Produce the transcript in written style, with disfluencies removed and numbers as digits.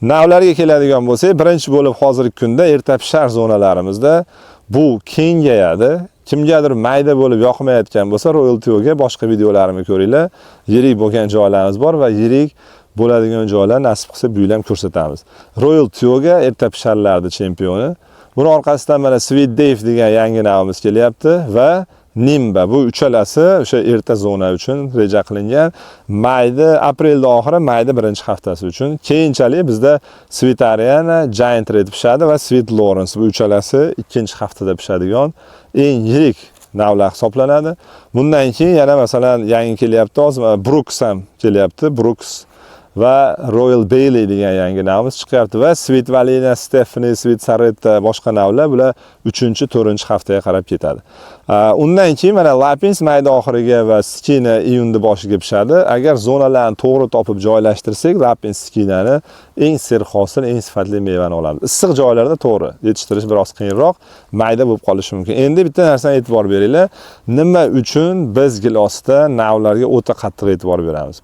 Navlarga keladigan bo'lsak, birinchi bo'lib hozirgi kunda erta pishar zonalarimizda bu kengayadi. Kimgadir mayda bo'lib yoqmayotgan bo'lsa, Royal Tioga boshqa videolarimni ko'ringlar. Yirik bo'lgan joylarimiz bor va yirik bo'ladigan joylar nasib qilsa bu ham ko'rsatamiz. Royal Tioga erta pisharlarning chempioni. Buni orqasidan mana Sweet Dave degan yangi navimiz kelyapti va Nimba, bu uchalasi o'sha erta zona uchun reja qilingan. Mayda, aprelda oxiri, mayda birinchi haftasi uchun. Keyinchalik bizda Sweet Ariana, Giant Red pishadi va Sweet Lawrence, bu uchalasi ikkinchi haftada pishadigan eng yirik navlar hisoblanadi. Bundan keyin yana masalan yangi kelyapti, hozir Brooks ham kelyapti. Brooks va Royal Bailey degan yangi navimiz chiqyapti va Sweet Valina, Stephanie, Sweet Saretta boshqa navlar bular 3-4 haftaga qarab ketadi. Undan keyin mana Lapins mayda oxiriga va Skina iyunda boshiga pishadi. Agar zonalarni to'g'ri topib joylashtirsak, Lapins Skinani eng serhosil, eng sifatli mevani olamiz. Issiq joylarda to'g'ri yetishtirish biroz qiyinroq, mayda bo'lib qolishi mumkin. Endi bitta narsani e'tibor beringlar. Nima uchun biz gilosda navlarga o'ta qattiq e'tibor beramiz?